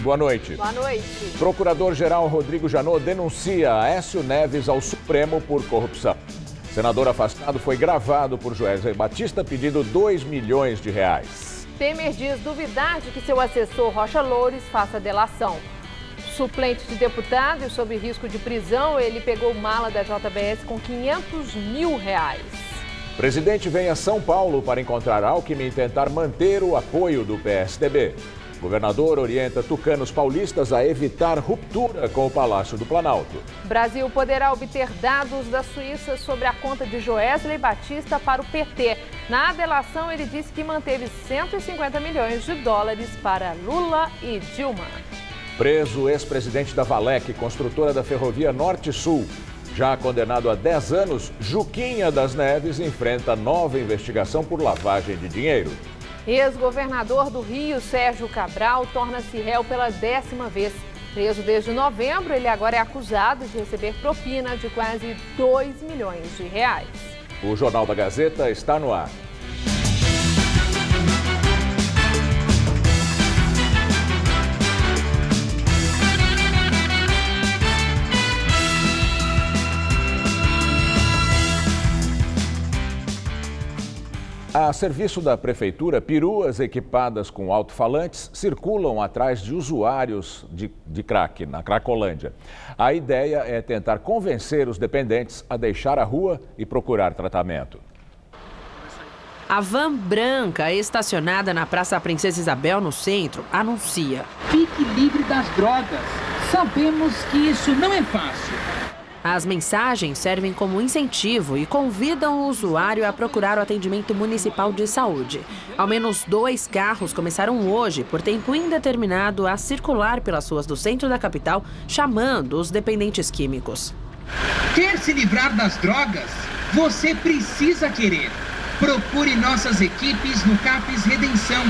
Boa noite. Boa noite. Procurador-Geral Rodrigo Janot denuncia Aécio Neves ao Supremo por corrupção. Senador afastado foi gravado por Joesley Batista pedindo R$2 milhões. Temer diz duvidar de que seu assessor Rocha Loures faça delação. Suplente de deputado e sob risco de prisão, ele pegou mala da JBS com R$500 mil. Presidente vem a São Paulo para encontrar Alckmin e tentar manter o apoio do PSDB. Governador orienta tucanos paulistas a evitar ruptura com o Palácio do Planalto. Brasil poderá obter dados da Suíça sobre a conta de Joesley Batista para o PT. Na delação, ele disse que manteve US$150 milhões para Lula e Dilma. Preso o ex-presidente da Valec, construtora da ferrovia Norte-Sul. Já condenado a 10 anos, Juquinha das Neves enfrenta nova investigação por lavagem de dinheiro. Ex-governador do Rio, Sérgio Cabral, torna-se réu pela 10ª vez. Preso desde novembro, ele agora é acusado de receber propina de quase R$2 milhões. O Jornal da Gazeta está no ar. A serviço da Prefeitura, peruas equipadas com alto-falantes circulam atrás de usuários de crack, na Cracolândia. A ideia é tentar convencer os dependentes a deixar a rua e procurar tratamento. A van branca estacionada na Praça Princesa Isabel, no centro, anuncia: fique livre das drogas. Sabemos que isso não é fácil. As mensagens servem como incentivo e convidam o usuário a procurar o atendimento municipal de saúde. Ao menos 2 carros começaram hoje, por tempo indeterminado, a circular pelas ruas do centro da capital, chamando os dependentes químicos. Quer se livrar das drogas? Você precisa querer. Procure nossas equipes no CAPES Redenção.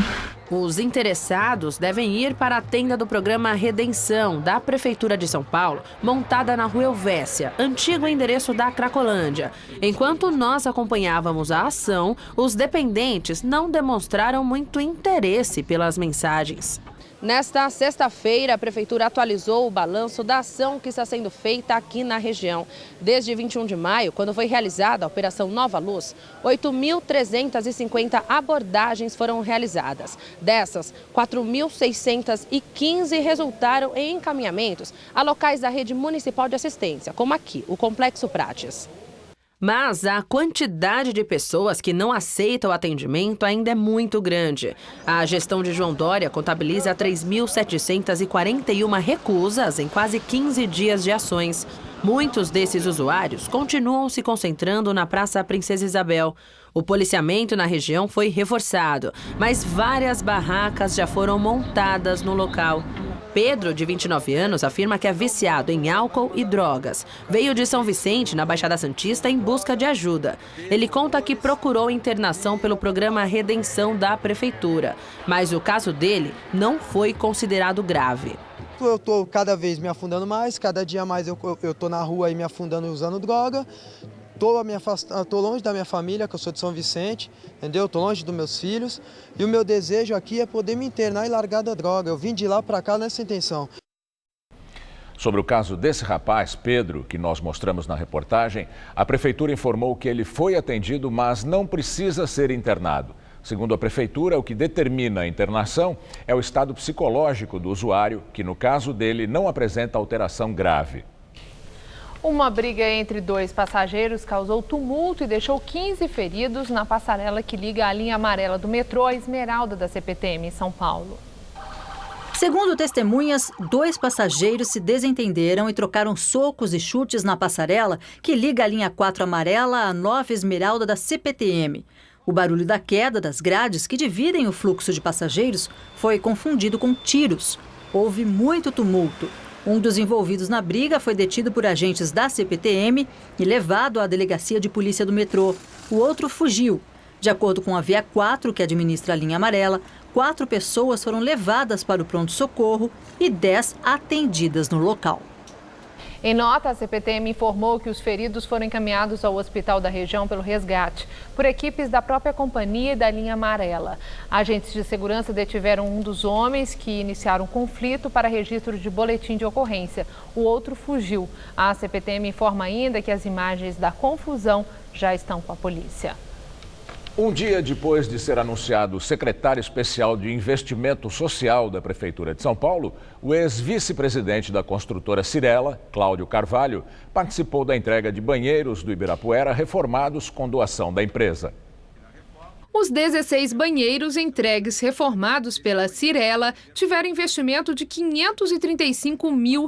Os interessados devem ir para a tenda do programa Redenção, da Prefeitura de São Paulo, montada na Rua Helvécia, antigo endereço da Cracolândia. Enquanto nós acompanhávamos a ação, os dependentes não demonstraram muito interesse pelas mensagens. Nesta sexta-feira, a Prefeitura atualizou o balanço da ação que está sendo feita aqui na região. Desde 21 de maio, quando foi realizada a Operação Nova Luz, 8.350 abordagens foram realizadas. Dessas, 4.615 resultaram em encaminhamentos a locais da rede municipal de assistência, como aqui, o Complexo Prates. Mas a quantidade de pessoas que não aceitam o atendimento ainda é muito grande. A gestão de João Dória contabiliza 3.741 recusas em quase 15 dias de ações. Muitos desses usuários continuam se concentrando na Praça Princesa Isabel. O policiamento na região foi reforçado, mas várias barracas já foram montadas no local. Pedro, de 29 anos, afirma que é viciado em álcool e drogas. Veio de São Vicente, na Baixada Santista, em busca de ajuda. Ele conta que procurou internação pelo programa Redenção da Prefeitura, mas o caso dele não foi considerado grave. Eu estou cada vez me afundando mais, cada dia mais eu estou na rua aí me afundando usando droga. Estou longe da minha família, que eu sou de São Vicente, entendeu? Estou longe dos meus filhos. E o meu desejo aqui é poder me internar e largar da droga. Eu vim de lá para cá nessa intenção. Sobre o caso desse rapaz, Pedro, que nós mostramos na reportagem, a Prefeitura informou que ele foi atendido, mas não precisa ser internado. Segundo a Prefeitura, o que determina a internação é o estado psicológico do usuário, que no caso dele não apresenta alteração grave. Uma briga entre 2 passageiros causou tumulto e deixou 15 feridos na passarela que liga a linha amarela do metrô à Esmeralda da CPTM em São Paulo. Segundo testemunhas, 2 passageiros se desentenderam e trocaram socos e chutes na passarela que liga a linha 4 amarela à 9 Esmeralda da CPTM. O barulho da queda das grades que dividem o fluxo de passageiros foi confundido com tiros. Houve muito tumulto. Um dos envolvidos na briga foi detido por agentes da CPTM e levado à delegacia de polícia do metrô. O outro fugiu. De acordo com a Via 4, que administra a linha amarela, 4 pessoas foram levadas para o pronto-socorro e 10 atendidas no local. Em nota, a CPTM informou que os feridos foram encaminhados ao hospital da região pelo resgate, por equipes da própria companhia e da linha amarela. Agentes de segurança detiveram um dos homens que iniciaram um conflito para registro de boletim de ocorrência. O outro fugiu. A CPTM informa ainda que as imagens da confusão já estão com a polícia. Um dia depois de ser anunciado o secretário especial de Investimento Social da Prefeitura de São Paulo, o ex-vice-presidente da construtora Cyrela, Cláudio Carvalho, participou da entrega de banheiros do Ibirapuera reformados com doação da empresa. Os 16 banheiros entregues reformados pela Cyrela tiveram investimento de R$ 535 mil.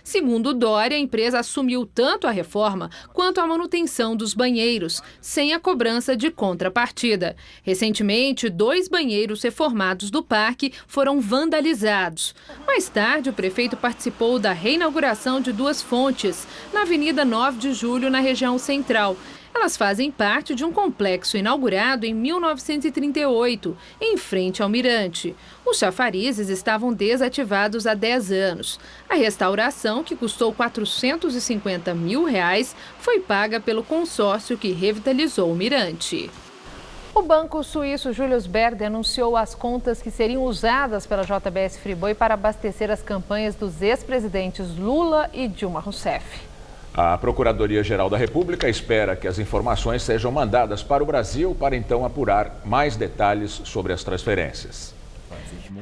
Segundo Dória, a empresa assumiu tanto a reforma quanto a manutenção dos banheiros, sem a cobrança de contrapartida. Recentemente, 2 banheiros reformados do parque foram vandalizados. Mais tarde, o prefeito participou da reinauguração de 2 fontes, na Avenida 9 de Julho, na região central. Elas fazem parte de um complexo inaugurado em 1938, em frente ao Mirante. Os chafarizes estavam desativados há 10 anos. A restauração, que custou R$ 450 mil, foi paga pelo consórcio que revitalizou o Mirante. O banco suíço Julius Baer denunciou as contas que seriam usadas pela JBS Friboi para abastecer as campanhas dos ex-presidentes Lula e Dilma Rousseff. A Procuradoria-Geral da República espera que as informações sejam mandadas para o Brasil para então apurar mais detalhes sobre as transferências.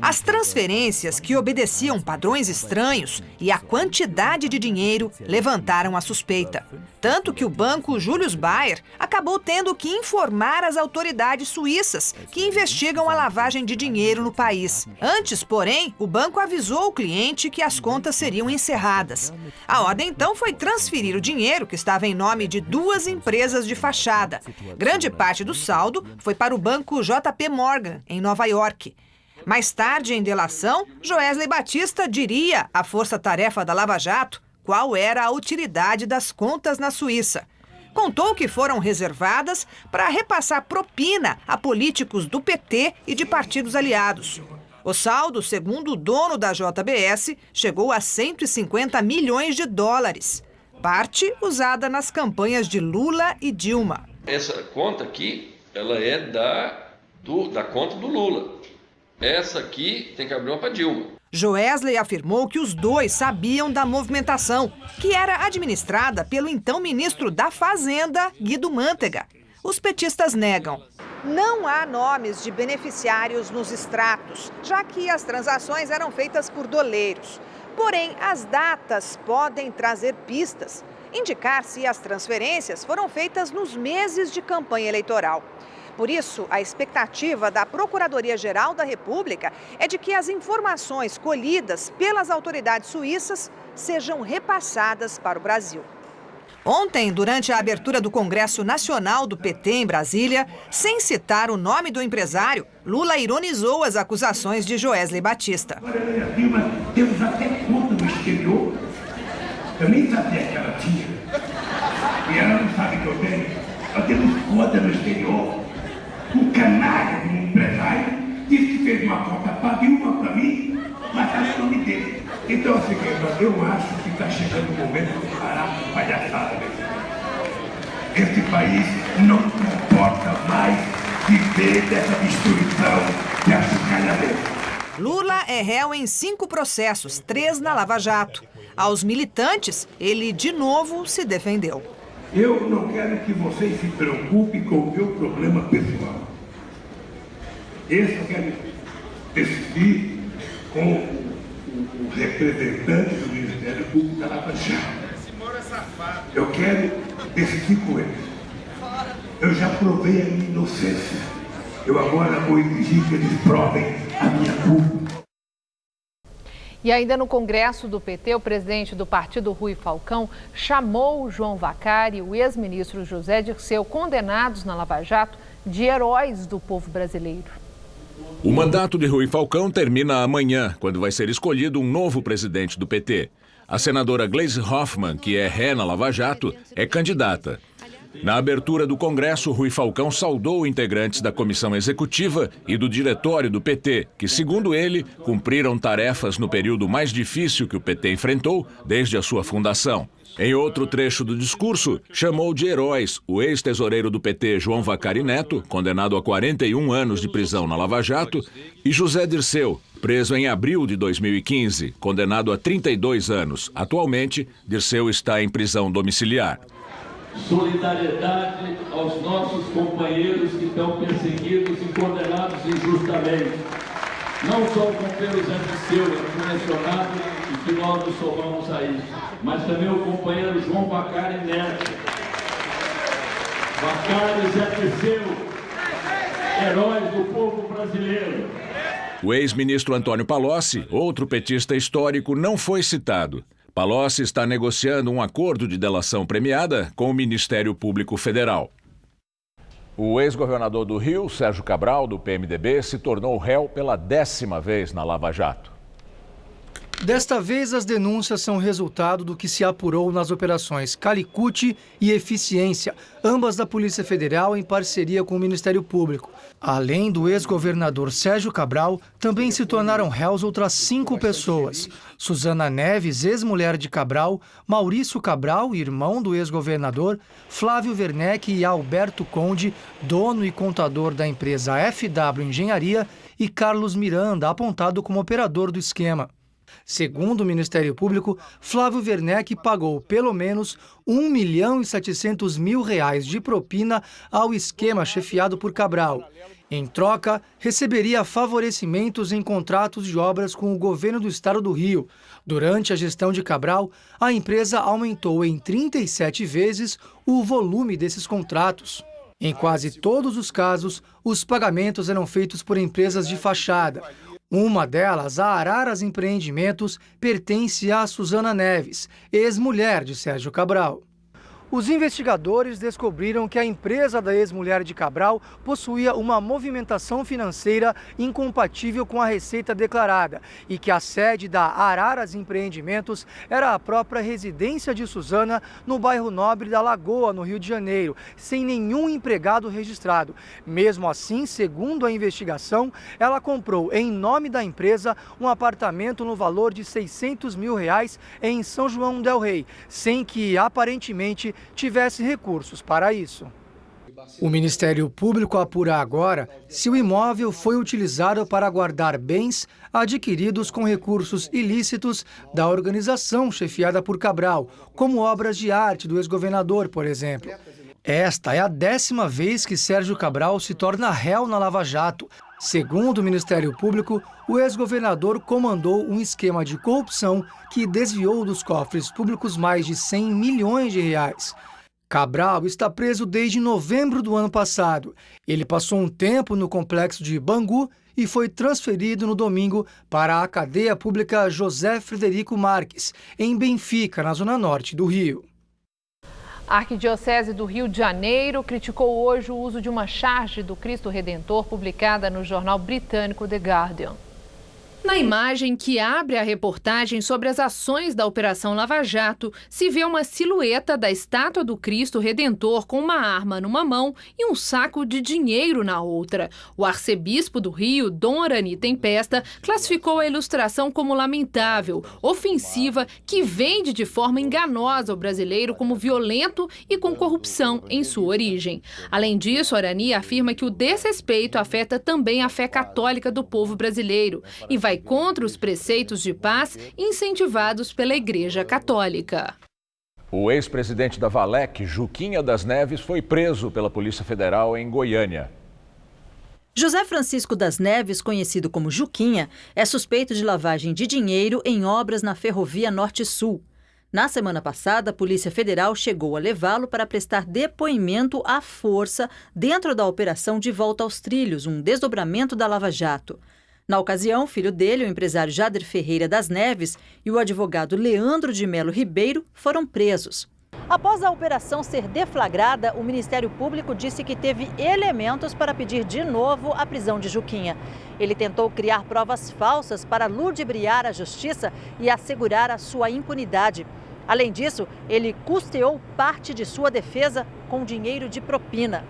As transferências, que obedeciam padrões estranhos, e a quantidade de dinheiro levantaram a suspeita. Tanto que o banco Julius Baer acabou tendo que informar as autoridades suíças que investigam a lavagem de dinheiro no país. Antes, porém, o banco avisou o cliente que as contas seriam encerradas. A ordem, então, foi transferir o dinheiro que estava em nome de 2 empresas de fachada. Grande parte do saldo foi para o banco JP Morgan, em Nova York. Mais tarde, em delação, Joesley Batista diria à força-tarefa da Lava Jato qual era a utilidade das contas na Suíça. Contou que foram reservadas para repassar propina a políticos do PT e de partidos aliados. O saldo, segundo o dono da JBS, chegou a 150 milhões de dólares, parte usada nas campanhas de Lula e Dilma. Essa conta aqui, ela é da conta do Lula. Essa aqui tem que abrir uma para Dilma. Joesley afirmou que os 2 sabiam da movimentação, que era administrada pelo então ministro da Fazenda, Guido Mantega. Os petistas negam. Não há nomes de beneficiários nos extratos, já que as transações eram feitas por doleiros. Porém, as datas podem trazer pistas, indicar se as transferências foram feitas nos meses de campanha eleitoral. Por isso, a expectativa da Procuradoria-Geral da República é de que as informações colhidas pelas autoridades suíças sejam repassadas para o Brasil. Ontem, durante a abertura do Congresso Nacional do PT em Brasília, sem citar o nome do empresário, Lula ironizou as acusações de Joesley Batista. Temos até conta no exterior. Eu nem sabia que ela tinha. E ela não sabe que eu tenho. Nós temos conta no exterior. Um canalha de um empresário disse que fez uma conta para Dilma para mim, mas está no nome dele. Então, assim, eu acho que está chegando o momento de parar com palhaçada. Esse país não comporta mais viver dessa destruição, dessa calhadeira. Lula é réu em 5 processos, 3 na Lava Jato. Aos militantes, ele de novo se defendeu. Eu não quero que vocês se preocupem com o meu problema pessoal. Esse eu quero decidir com o representante do Ministério Público da Lava Jato. Eu quero decidir com ele. Eu já provei a minha inocência. Eu agora vou exigir que eles provem a minha culpa. E ainda no Congresso do PT, o presidente do partido, Rui Falcão, chamou o João Vacari e o ex-ministro José Dirceu, condenados na Lava Jato, de heróis do povo brasileiro. O mandato de Rui Falcão termina amanhã, quando vai ser escolhido um novo presidente do PT. A senadora Gleisi Hoffmann, que é ré na Lava Jato, é candidata. Na abertura do Congresso, Rui Falcão saudou integrantes da comissão executiva e do diretório do PT, que, segundo ele, cumpriram tarefas no período mais difícil que o PT enfrentou desde a sua fundação. Em outro trecho do discurso, chamou de heróis o ex-tesoureiro do PT, João Vacari Neto, condenado a 41 anos de prisão na Lava Jato, e José Dirceu, preso em abril de 2015, condenado a 32 anos. Atualmente, Dirceu está em prisão domiciliar. Solidariedade aos nossos companheiros que estão perseguidos e condenados injustamente. Não só o companheiro Zé Dirceu, que foi mencionado e que nós nos somamos a isso, mas também o companheiro João Vacari Neto. Vacari Zé Dirceu, heróis do povo brasileiro. O ex-ministro Antônio Palocci, outro petista histórico, não foi citado. Palocci está negociando um acordo de delação premiada com o Ministério Público Federal. O ex-governador do Rio, Sérgio Cabral, do PMDB, se tornou réu pela 10ª vez na Lava Jato. Desta vez, as denúncias são resultado do que se apurou nas operações Calicut e Eficiência, ambas da Polícia Federal em parceria com o Ministério Público. Além do ex-governador Sérgio Cabral, também se tornaram réus outras 5 pessoas. Suzana Neves, ex-mulher de Cabral, Maurício Cabral, irmão do ex-governador, Flávio Werneck e Alberto Conde, dono e contador da empresa FW Engenharia, e Carlos Miranda, apontado como operador do esquema. Segundo o Ministério Público, Flávio Werneck pagou pelo menos R$1.700.000 de propina ao esquema chefiado por Cabral. Em troca, receberia favorecimentos em contratos de obras com o governo do estado do Rio. Durante a gestão de Cabral, a empresa aumentou em 37 vezes o volume desses contratos. Em quase todos os casos, os pagamentos eram feitos por empresas de fachada. Uma delas, a Araras Empreendimentos, pertence a Suzana Neves, ex-mulher de Sérgio Cabral. Os investigadores descobriram que a empresa da ex-mulher de Cabral possuía uma movimentação financeira incompatível com a receita declarada e que a sede da Araras Empreendimentos era a própria residência de Suzana no bairro Nobre da Lagoa, no Rio de Janeiro, sem nenhum empregado registrado. Mesmo assim, segundo a investigação, ela comprou em nome da empresa um apartamento no valor de R$600 mil em São João del Rei, sem que aparentemente tivesse recursos para isso. O Ministério Público apura agora se o imóvel foi utilizado para guardar bens adquiridos com recursos ilícitos da organização chefiada por Cabral, como obras de arte do ex-governador, por exemplo. Esta é a 10ª vez que Sérgio Cabral se torna réu na Lava Jato. Segundo o Ministério Público, o ex-governador comandou um esquema de corrupção que desviou dos cofres públicos mais de R$100 milhões. Cabral está preso desde novembro do ano passado. Ele passou um tempo no complexo de Bangu e foi transferido no domingo para a cadeia pública José Frederico Marques, em Benfica, na zona norte do Rio. A Arquidiocese do Rio de Janeiro criticou hoje o uso de uma charge do Cristo Redentor publicada no jornal britânico The Guardian. Na imagem que abre a reportagem sobre as ações da Operação Lava Jato, se vê uma silhueta da estátua do Cristo Redentor com uma arma numa mão e um saco de dinheiro na outra. O arcebispo do Rio, Dom Arani Tempesta, classificou a ilustração como lamentável, ofensiva, que vende de forma enganosa o brasileiro como violento e com corrupção em sua origem. Além disso, Arani afirma que o desrespeito afeta também a fé católica do povo brasileiro e vai contra os preceitos de paz incentivados pela Igreja Católica. O ex-presidente da Valec, Juquinha das Neves, foi preso pela Polícia Federal em Goiânia. José Francisco das Neves, conhecido como Juquinha, é suspeito de lavagem de dinheiro em obras na Ferrovia Norte-Sul. Na semana passada, a Polícia Federal chegou a levá-lo para prestar depoimento à força dentro da Operação de Volta aos Trilhos, um desdobramento da Lava Jato. Na ocasião, o filho dele, o empresário Jader Ferreira das Neves, e o advogado Leandro de Melo Ribeiro foram presos. Após a operação ser deflagrada, o Ministério Público disse que teve elementos para pedir de novo a prisão de Juquinha. Ele tentou criar provas falsas para ludibriar a justiça e assegurar a sua impunidade. Além disso, ele custeou parte de sua defesa com dinheiro de propina.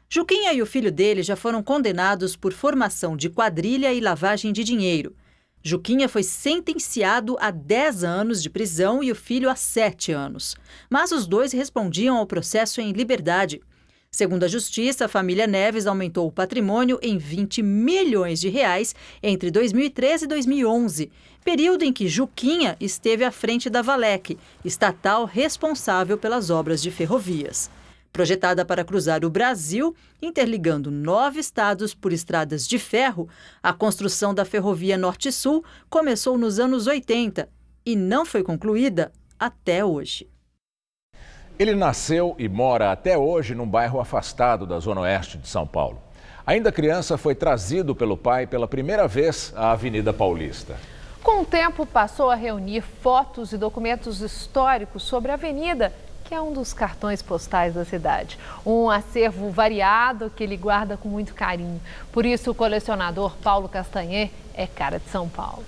Juquinha e o filho dele já foram condenados por formação de quadrilha e lavagem de dinheiro. Juquinha foi sentenciado a 10 anos de prisão e o filho a 7 anos. Mas os dois respondiam ao processo em liberdade. Segundo a Justiça, a família Neves aumentou o patrimônio em 20 milhões de reais entre 2013 e 2011, período em que Juquinha esteve à frente da Valec, estatal responsável pelas obras de ferrovias. Projetada para cruzar o Brasil, interligando 9 estados por estradas de ferro, a construção da ferrovia Norte-Sul começou nos anos 80 e não foi concluída até hoje. Ele nasceu e mora até hoje num bairro afastado da zona oeste de São Paulo. Ainda criança, foi trazido pelo pai pela primeira vez à Avenida Paulista. Com o tempo, passou a reunir fotos e documentos históricos sobre a avenida, que é um dos cartões postais da cidade. Um acervo variado que ele guarda com muito carinho. Por isso, o colecionador Paulo Castanher é cara de São Paulo.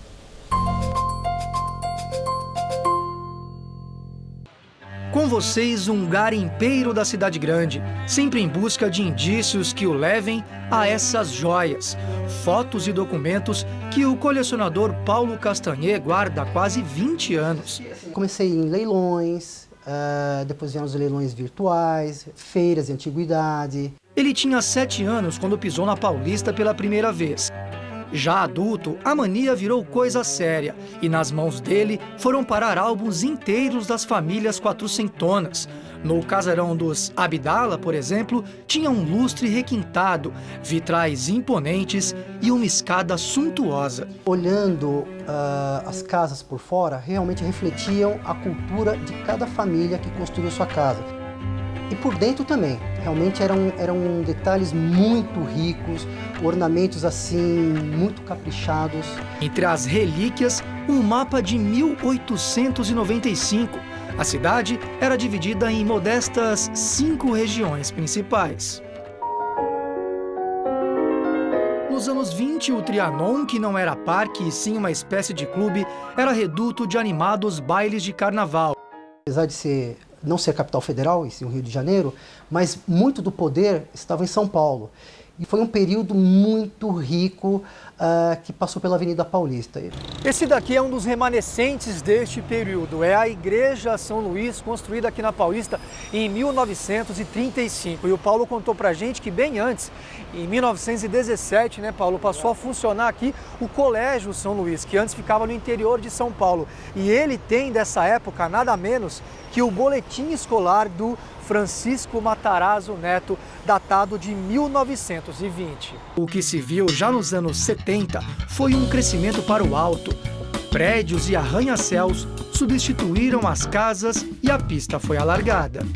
Com vocês, um garimpeiro da cidade grande, sempre em busca de indícios que o levem a essas joias. Fotos e documentos que o colecionador Paulo Castanher guarda há quase 20 anos. Comecei em leilões, depois vieram os leilões virtuais, feiras de antiguidade. Ele tinha 7 anos quando pisou na Paulista pela primeira vez. Já adulto, a mania virou coisa séria e nas mãos dele foram parar álbuns inteiros das famílias quatrocentonas. No casarão dos Abdala, por exemplo, tinha um lustre requintado, vitrais imponentes e uma escada suntuosa. Olhando as casas por fora, realmente refletiam a cultura de cada família que construiu sua casa. E por dentro também, realmente eram detalhes muito ricos, ornamentos assim, muito caprichados. Entre as relíquias, um mapa de 1895. A cidade era dividida em modestas 5 regiões principais. Nos anos 20, o Trianon, que não era parque e sim uma espécie de clube, era reduto de animados bailes de carnaval. Apesar de não ser capital federal, e sim o Rio de Janeiro, mas muito do poder estava em São Paulo. E foi um período muito rico que passou pela Avenida Paulista. Esse daqui é um dos remanescentes deste período. É a Igreja São Luís, construída aqui na Paulista em 1935. E o Paulo contou pra gente que bem antes, em 1917, né, Paulo, passou a funcionar aqui o Colégio São Luís, que antes ficava no interior de São Paulo. E ele tem dessa época nada menos que o boletim escolar do Francisco Matarazzo Neto, datado de 1920. O que se viu já nos anos 70 foi um crescimento para o alto. Prédios e arranha-céus substituíram as casas e a pista foi alargada.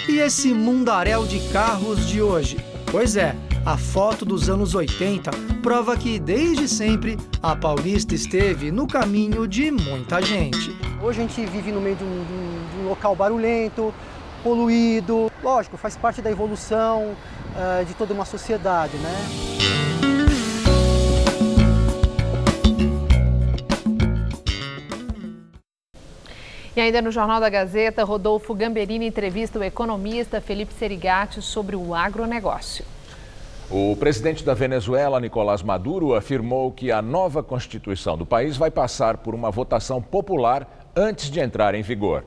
E esse mundaréu de carros de hoje? Pois é, a foto dos anos 80 prova que desde sempre a Paulista esteve no caminho de muita gente. Hoje a gente vive no meio de um local barulhento, poluído. Lógico, faz parte da evolução de toda uma sociedade, né? E ainda no Jornal da Gazeta, Rodolfo Gamberini entrevista o economista Felipe Serigati sobre o agronegócio. O presidente da Venezuela, Nicolás Maduro, afirmou que a nova Constituição do país vai passar por uma votação popular antes de entrar em vigor.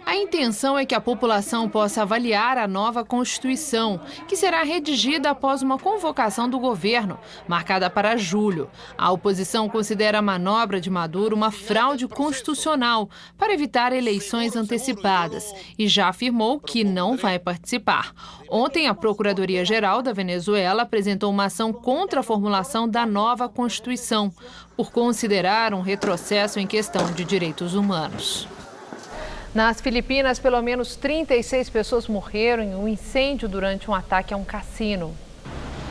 A intenção é que a população possa avaliar a nova Constituição, que será redigida após uma convocação do governo, marcada para julho. A oposição considera a manobra de Maduro uma fraude constitucional para evitar eleições antecipadas e já afirmou que não vai participar. Ontem, a Procuradoria-Geral da Venezuela apresentou uma ação contra a formulação da nova Constituição, por considerar um retrocesso em questão de direitos humanos. Nas Filipinas, pelo menos 36 pessoas morreram em um incêndio durante um ataque a um cassino.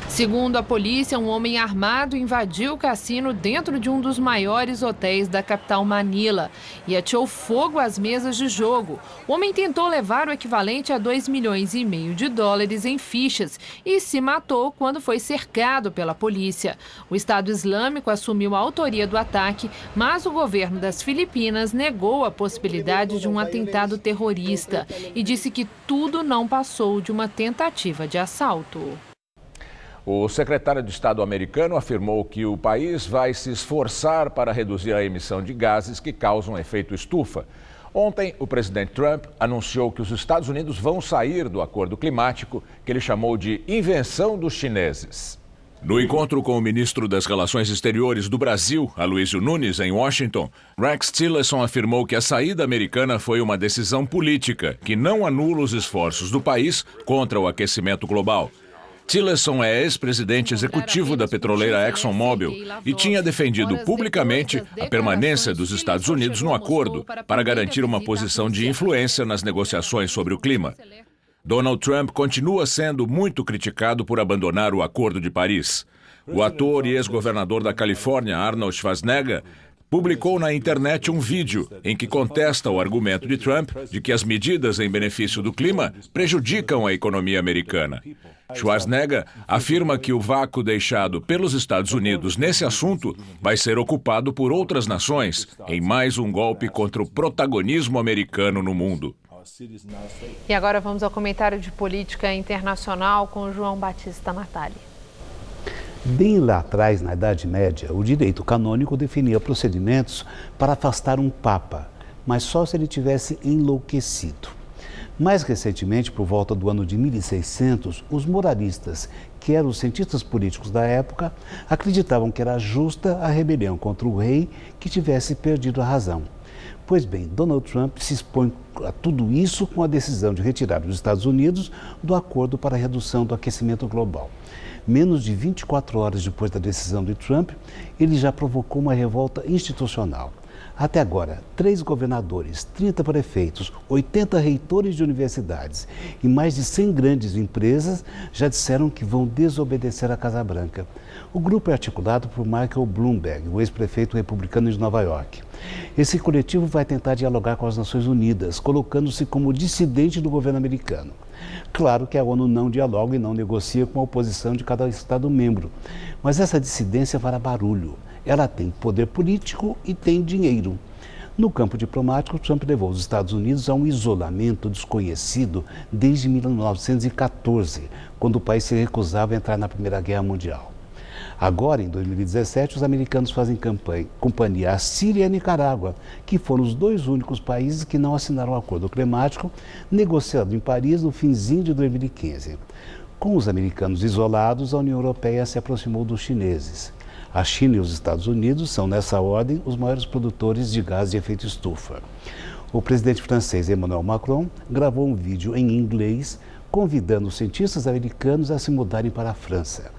Segundo a polícia, um homem armado invadiu o cassino dentro de um dos maiores hotéis da capital Manila e ateou fogo às mesas de jogo. O homem tentou levar o equivalente a $2,5 milhões em fichas e se matou quando foi cercado pela polícia. O Estado Islâmico assumiu a autoria do ataque, mas o governo das Filipinas negou a possibilidade de um atentado terrorista e disse que tudo não passou de uma tentativa de assalto. O secretário de Estado americano afirmou que o país vai se esforçar para reduzir a emissão de gases que causam efeito estufa. Ontem, o presidente Trump anunciou que os Estados Unidos vão sair do acordo climático que ele chamou de invenção dos chineses. No encontro com o ministro das Relações Exteriores do Brasil, Aloysio Nunes, em Washington, Rex Tillerson afirmou que a saída americana foi uma decisão política que não anula os esforços do país contra o aquecimento global. Tillerson é ex-presidente executivo da petroleira ExxonMobil e tinha defendido publicamente a permanência dos Estados Unidos no acordo para garantir uma posição de influência nas negociações sobre o clima. Donald Trump continua sendo muito criticado por abandonar o Acordo de Paris. O ator e ex-governador da Califórnia, Arnold Schwarzenegger, publicou na internet um vídeo em que contesta o argumento de Trump de que as medidas em benefício do clima prejudicam a economia americana. Schwarzenegger afirma que o vácuo deixado pelos Estados Unidos nesse assunto vai ser ocupado por outras nações em mais um golpe contra o protagonismo americano no mundo. E agora vamos ao comentário de política internacional com João Batista Natali. Bem lá atrás, na Idade Média, o direito canônico definia procedimentos para afastar um papa, mas só se ele tivesse enlouquecido. Mais recentemente, por volta do ano de 1600, os moralistas, que eram os cientistas políticos da época, acreditavam que era justa a rebelião contra o rei que tivesse perdido a razão. Pois bem, Donald Trump se expõe a tudo isso com a decisão de retirar os Estados Unidos do acordo para a redução do aquecimento global. Menos de 24 horas depois da decisão de Trump, ele já provocou uma revolta institucional. Até agora, 3 governadores, 30 prefeitos, 80 reitores de universidades e mais de 100 grandes empresas já disseram que vão desobedecer à Casa Branca. O grupo é articulado por Michael Bloomberg, o ex-prefeito republicano de Nova York. Esse coletivo vai tentar dialogar com as Nações Unidas, colocando-se como dissidente do governo americano. Claro que a ONU não dialoga e não negocia com a oposição de cada Estado-membro, mas essa dissidência fará barulho. Ela tem poder político e tem dinheiro. No campo diplomático, Trump levou os Estados Unidos a um isolamento desconhecido desde 1914, quando o país se recusava a entrar na Primeira Guerra Mundial. Agora, em 2017, os americanos fazem companhia à Síria e à Nicarágua, que foram os 2 únicos países que não assinaram o acordo climático negociado em Paris no finzinho de 2015. Com os americanos isolados, a União Europeia se aproximou dos chineses. A China e os Estados Unidos são, nessa ordem, os maiores produtores de gás de efeito estufa. O presidente francês Emmanuel Macron gravou um vídeo em inglês convidando os cientistas americanos a se mudarem para a França.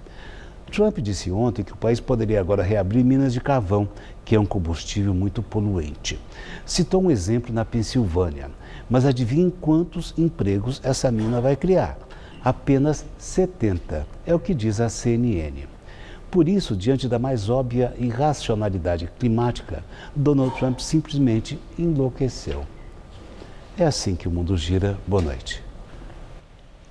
Trump disse ontem que o país poderia agora reabrir minas de carvão, que é um combustível muito poluente. Citou um exemplo na Pensilvânia, mas adivinhem quantos empregos essa mina vai criar? Apenas 70, é o que diz a CNN. Por isso, diante da mais óbvia irracionalidade climática, Donald Trump simplesmente enlouqueceu. É assim que o mundo gira. Boa noite.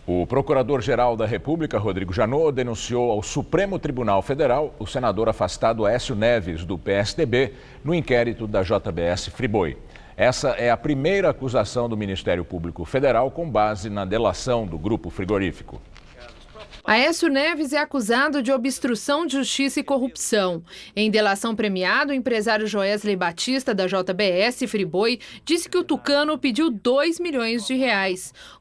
O Procurador-Geral da República, Rodrigo Janot, denunciou ao Supremo Tribunal Federal o senador afastado Aécio Neves, do PSDB, no inquérito da JBS Friboi. Essa é a primeira acusação do Ministério Público Federal com base na delação do grupo frigorífico. Aécio Neves é acusado de obstrução de justiça e corrupção. Em delação premiada, o empresário Joesley Batista, da JBS Friboi, disse que o tucano pediu R$2 milhões.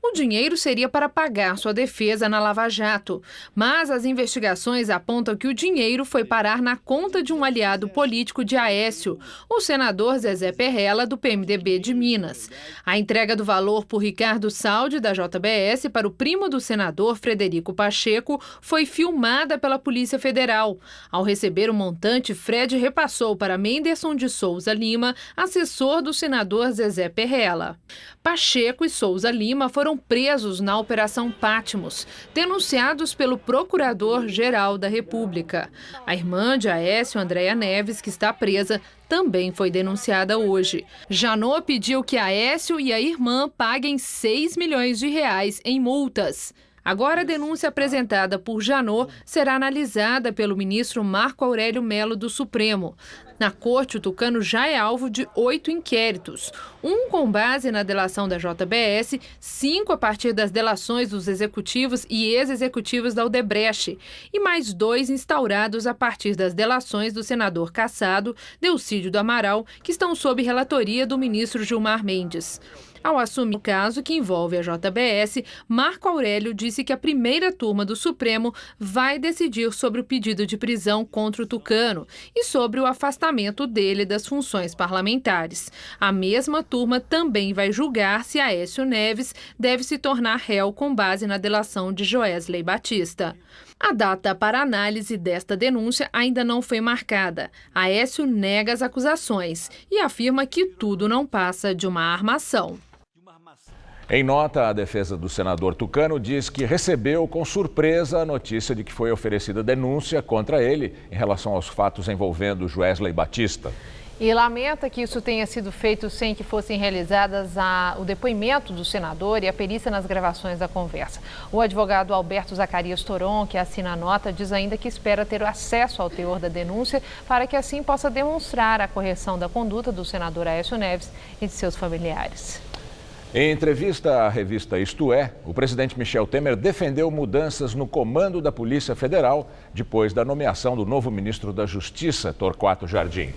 O dinheiro seria para pagar sua defesa na Lava Jato. Mas as investigações apontam que o dinheiro foi parar na conta de um aliado político de Aécio, o senador Zezé Perrella, do PMDB de Minas. A entrega do valor por Ricardo Saldi, da JBS, para o primo do senador, Frederico Pacheco, Pacheco foi filmada pela Polícia Federal. Ao receber o montante, Fred repassou para Menderson de Souza Lima, assessor do senador Zezé Perrella. Pacheco e Souza Lima foram presos na Operação Patmos, denunciados pelo Procurador-Geral da República. A irmã de Aécio, Andréia Neves, que está presa, também foi denunciada hoje. Janot pediu que Aécio e a irmã paguem 6 milhões de reais em multas. Agora, a denúncia apresentada por Janot será analisada pelo ministro Marco Aurélio Mello do Supremo. Na corte, o tucano já é alvo de 8 inquéritos. 1 com base na delação da JBS, 5 a partir das delações dos executivos e ex-executivos da Odebrecht, e mais 2 instaurados a partir das delações do senador Cassado, Delcídio do Amaral, que estão sob relatoria do ministro Gilmar Mendes. Ao assumir o caso que envolve a JBS, Marco Aurélio disse que a primeira turma do Supremo vai decidir sobre o pedido de prisão contra o tucano e sobre o afastamento dele das funções parlamentares. A mesma turma também vai julgar se Aécio Neves deve se tornar réu com base na delação de Joesley Batista. A data para análise desta denúncia ainda não foi marcada. Aécio nega as acusações e afirma que tudo não passa de uma armação. Em nota, a defesa do senador tucano diz que recebeu com surpresa a notícia de que foi oferecida denúncia contra ele em relação aos fatos envolvendo Joesley Batista. E lamenta que isso tenha sido feito sem que fossem realizadas o depoimento do senador e a perícia nas gravações da conversa. O advogado Alberto Zacarias Toron, que assina a nota, diz ainda que espera ter acesso ao teor da denúncia para que assim possa demonstrar a correção da conduta do senador Aécio Neves e de seus familiares. Em entrevista à revista Isto É, o presidente Michel Temer defendeu mudanças no comando da Polícia Federal depois da nomeação do novo ministro da Justiça, Torquato Jardim.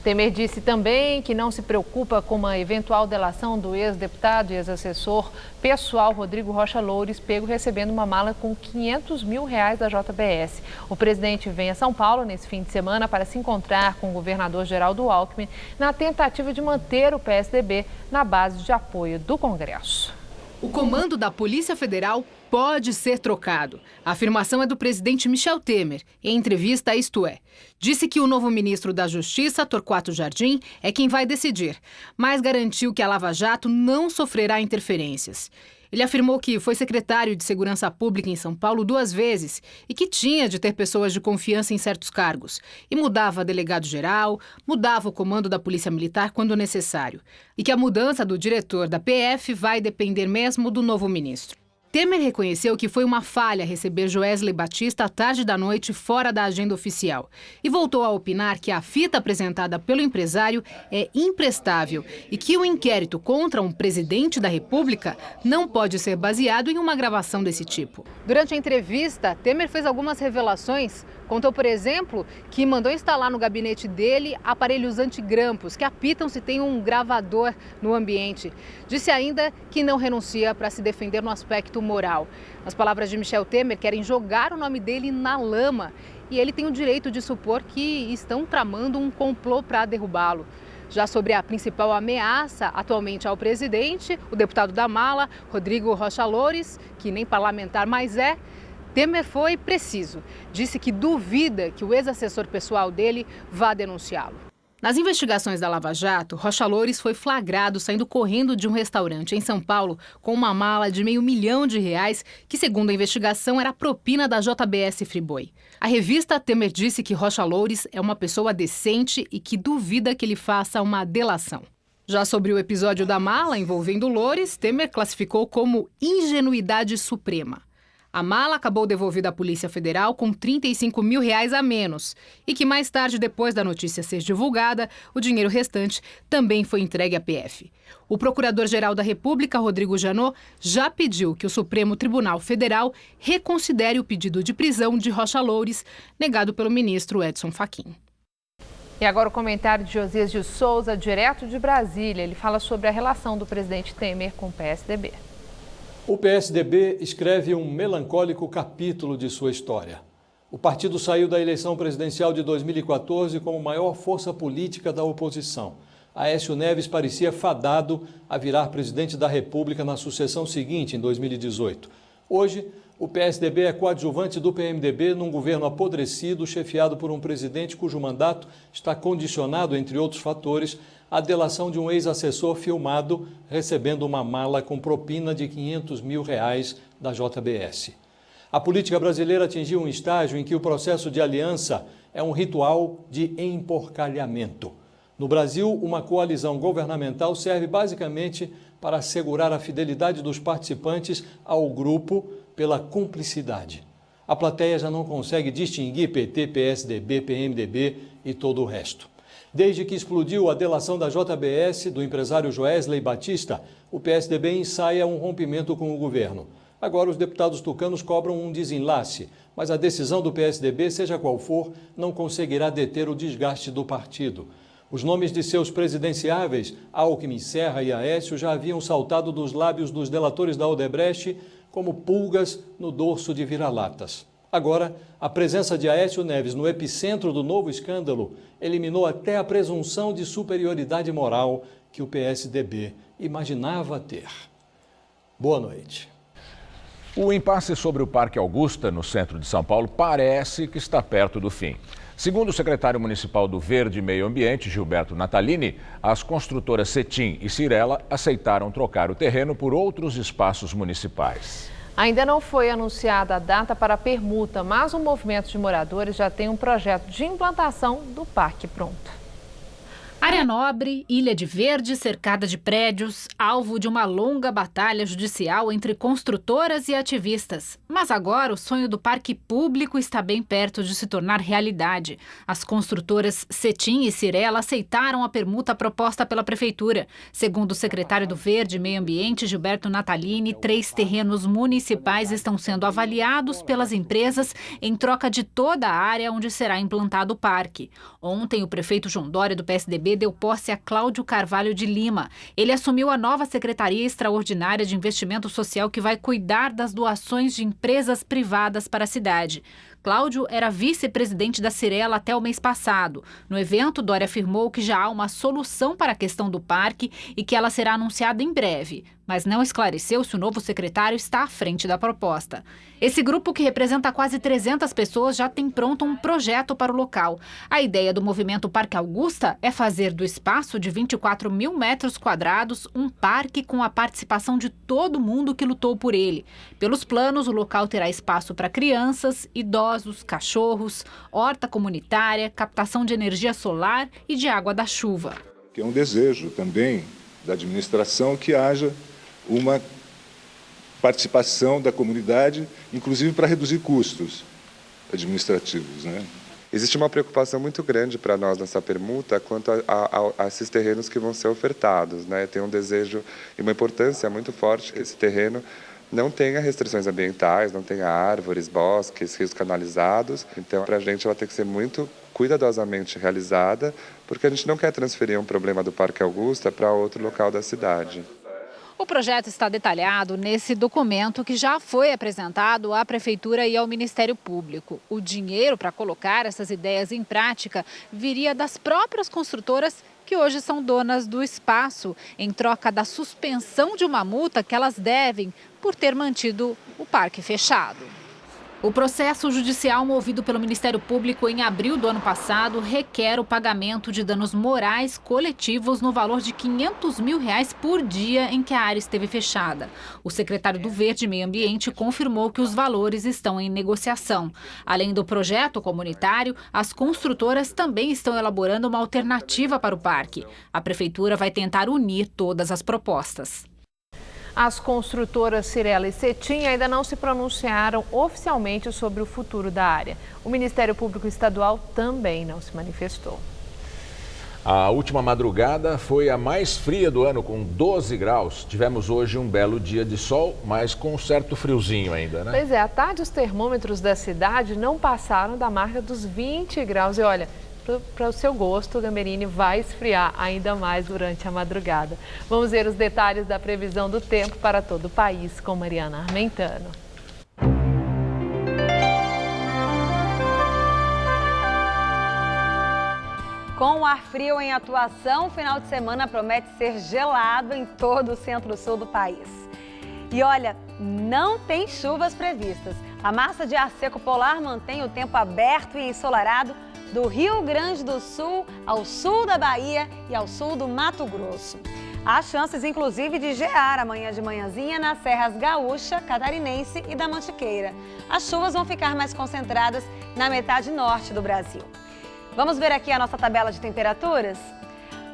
Temer disse também que não se preocupa com uma eventual delação do ex-deputado e ex-assessor pessoal Rodrigo Rocha Loures, pego recebendo uma mala com R$500 mil da JBS. O presidente vem a São Paulo nesse fim de semana para se encontrar com o governador Geraldo Alckmin na tentativa de manter o PSDB na base de apoio do Congresso. O comando da Polícia Federal pode ser trocado. A afirmação é do presidente Michel Temer, em entrevista a Isto É. Disse que o novo ministro da Justiça, Torquato Jardim, é quem vai decidir, mas garantiu que a Lava Jato não sofrerá interferências. Ele afirmou que foi secretário de Segurança Pública em São Paulo 2 vezes e que tinha de ter pessoas de confiança em certos cargos. E mudava delegado-geral, mudava o comando da Polícia Militar quando necessário. E que a mudança do diretor da PF vai depender mesmo do novo ministro. Temer reconheceu que foi uma falha receber Joesley Batista à tarde da noite fora da agenda oficial e voltou a opinar que a fita apresentada pelo empresário é imprestável e que o inquérito contra um presidente da República não pode ser baseado em uma gravação desse tipo. Durante a entrevista, Temer fez algumas revelações. Contou, por exemplo, que mandou instalar no gabinete dele aparelhos antigrampos que apitam se tem um gravador no ambiente. Disse ainda que não renuncia para se defender no aspecto moral. As palavras de Michel Temer querem jogar o nome dele na lama e ele tem o direito de supor que estão tramando um complô para derrubá-lo. Já sobre a principal ameaça atualmente ao presidente, o deputado da mala, Rodrigo Rocha Loures, que nem parlamentar mais é, Temer foi preciso. Disse que duvida que o ex-assessor pessoal dele vá denunciá-lo. Nas investigações da Lava Jato, Rocha Loures foi flagrado saindo correndo de um restaurante em São Paulo com uma mala de R$500 mil que, segundo a investigação, era propina da JBS Friboi. A revista Temer disse que Rocha Loures é uma pessoa decente e que duvida que ele faça uma delação. Já sobre o episódio da mala envolvendo Loures, Temer classificou como ingenuidade suprema. A mala acabou devolvida à Polícia Federal com R$35 mil a menos e que mais tarde, depois da notícia ser divulgada, o dinheiro restante também foi entregue à PF. O Procurador-Geral da República, Rodrigo Janot, já pediu que o Supremo Tribunal Federal reconsidere o pedido de prisão de Rocha Loures, negado pelo ministro Edson Fachin. E agora o comentário de Josias de Souza, direto de Brasília. Ele fala sobre a relação do presidente Temer com o PSDB. O PSDB escreve um melancólico capítulo de sua história. O partido saiu da eleição presidencial de 2014 como maior força política da oposição. Aécio Neves parecia fadado a virar presidente da República na sucessão seguinte, em 2018. Hoje, O PSDB é coadjuvante do PMDB num governo apodrecido, chefiado por um presidente cujo mandato está condicionado, entre outros fatores, à delação de um ex-assessor filmado recebendo uma mala com propina de R$500 mil da JBS. A política brasileira atingiu um estágio em que o processo de aliança é um ritual de emporcalhamento. No Brasil, uma coalizão governamental serve basicamente para assegurar a fidelidade dos participantes ao grupo pela cumplicidade. A plateia já não consegue distinguir PT, PSDB, PMDB e todo o resto. Desde que explodiu a delação da JBS, do empresário Joesley Batista, o PSDB ensaia um rompimento com o governo. Agora os deputados tucanos cobram um desenlace, mas a decisão do PSDB, seja qual for, não conseguirá deter o desgaste do partido. Os nomes de seus presidenciáveis, Alckmin, Serra e Aécio, já haviam saltado dos lábios dos delatores da Odebrecht como pulgas no dorso de vira-latas. Agora, a presença de Aécio Neves no epicentro do novo escândalo eliminou até a presunção de superioridade moral que o PSDB imaginava ter. Boa noite. O impasse sobre o Parque Augusta, no centro de São Paulo, parece que está perto do fim. Segundo o secretário municipal do Verde e Meio Ambiente, Gilberto Natalini, as construtoras Cetim e Cirela aceitaram trocar o terreno por outros espaços municipais. Ainda não foi anunciada a data para a permuta, mas o movimento de moradores já tem um projeto de implantação do parque pronto. Área nobre, ilha de verde cercada de prédios, alvo de uma longa batalha judicial entre construtoras e ativistas. Mas agora o sonho do parque público está bem perto de se tornar realidade. As construtoras Cetim e Cirela aceitaram a permuta proposta pela prefeitura. Segundo o secretário do Verde e Meio Ambiente, Gilberto Natalini, 3 terrenos municipais estão sendo avaliados pelas empresas em troca de toda a área onde será implantado o parque. Ontem, o prefeito João Dória, do PSDB, deu posse a Cláudio Carvalho de Lima. Ele assumiu a nova Secretaria Extraordinária de Investimento Social que vai cuidar das doações de empresas privadas para a cidade. Cláudio era vice-presidente da Cirela até o mês passado. No evento, Dória afirmou que já há uma solução para a questão do parque e que ela será anunciada em breve, mas não esclareceu se o novo secretário está à frente da proposta. Esse grupo, que representa quase 300 pessoas, já tem pronto um projeto para o local. A ideia do movimento Parque Augusta é fazer do espaço de 24 mil metros quadrados um parque com a participação de todo mundo que lutou por ele. Pelos planos, o local terá espaço para crianças, idosos, cachorros, horta comunitária, captação de energia solar e de água da chuva. Que é um desejo também da administração que haja uma participação da comunidade, inclusive para reduzir custos administrativos, né? Existe uma preocupação muito grande para nós nessa permuta quanto a esses terrenos que vão ser ofertados, né? Tem um desejo e uma importância muito forte que esse terreno não tenha restrições ambientais, não tenha árvores, bosques, rios canalizados. Então, para a gente, ela tem que ser muito cuidadosamente realizada, porque a gente não quer transferir um problema do Parque Augusta para outro local da cidade. O projeto está detalhado nesse documento que já foi apresentado à Prefeitura e ao Ministério Público. O dinheiro para colocar essas ideias em prática viria das próprias construtoras que hoje são donas do espaço, em troca da suspensão de uma multa que elas devem por ter mantido o parque fechado. O processo judicial movido pelo Ministério Público em abril do ano passado requer o pagamento de danos morais coletivos no valor de R$500 mil por dia em que a área esteve fechada. O secretário do Verde e Meio Ambiente confirmou que os valores estão em negociação. Além do projeto comunitário, as construtoras também estão elaborando uma alternativa para o parque. A prefeitura vai tentar unir todas as propostas. As construtoras Cirela e Cetim ainda não se pronunciaram oficialmente sobre o futuro da área. O Ministério Público Estadual também não se manifestou. A última madrugada foi a mais fria do ano, com 12 graus. Tivemos hoje um belo dia de sol, mas com um certo friozinho ainda, né? Pois é, à tarde os termômetros da cidade não passaram da marca dos 20 graus. E olha, para o seu gosto, o Gamberini vai esfriar ainda mais durante a madrugada. Vamos ver os detalhes da previsão do tempo para todo o país com Mariana Armentano. Com o ar frio em atuação, o final de semana promete ser gelado em todo o centro-sul do país. E olha, não tem chuvas previstas. A massa de ar seco polar mantém o tempo aberto e ensolarado do Rio Grande do Sul ao sul da Bahia e ao sul do Mato Grosso. Há chances, inclusive, de gear amanhã de manhãzinha nas serras Gaúcha, Catarinense e da Mantiqueira. As chuvas vão ficar mais concentradas na metade norte do Brasil. Vamos ver aqui a nossa tabela de temperaturas?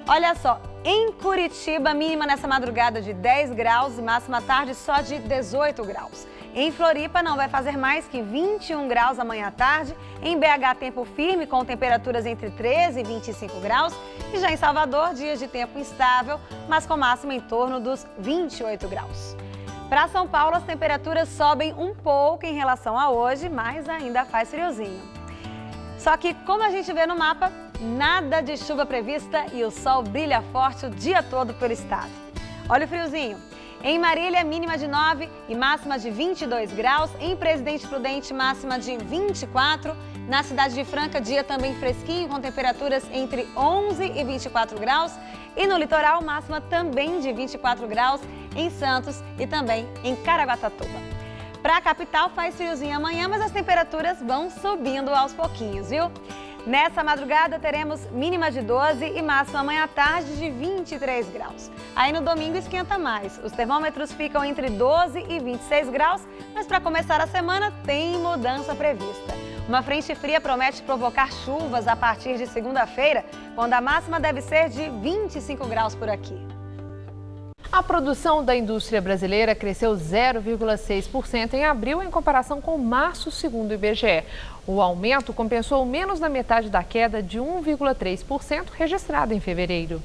Olha só, em Curitiba, mínima nessa madrugada de 10 graus e máxima tarde só de 18 graus. Em Floripa, não vai fazer mais que 21 graus amanhã à tarde. Em BH, tempo firme, com temperaturas entre 13 e 25 graus. E já em Salvador, dias de tempo instável, mas com máxima em torno dos 28 graus. Para São Paulo, as temperaturas sobem um pouco em relação a hoje, mas ainda faz friozinho. Só que, como a gente vê no mapa, nada de chuva prevista e o sol brilha forte o dia todo pelo estado. Olha o friozinho. Em Marília, mínima de 9 e máxima de 22 graus. Em Presidente Prudente, máxima de 24. Na cidade de Franca, dia também fresquinho, com temperaturas entre 11 e 24 graus. E no litoral, máxima também de 24 graus em Santos e também em Caraguatatuba. Para a capital, faz friozinho amanhã, mas as temperaturas vão subindo aos pouquinhos, viu? Nessa madrugada teremos mínima de 12 e máxima amanhã à tarde de 23 graus. Aí no domingo esquenta mais. Os termômetros ficam entre 12 e 26 graus, mas para começar a semana tem mudança prevista. Uma frente fria promete provocar chuvas a partir de segunda-feira, quando a máxima deve ser de 25 graus por aqui. A produção da indústria brasileira cresceu 0,6% em abril em comparação com março, segundo o IBGE. O aumento compensou menos da metade da queda de 1,3% registrada em fevereiro.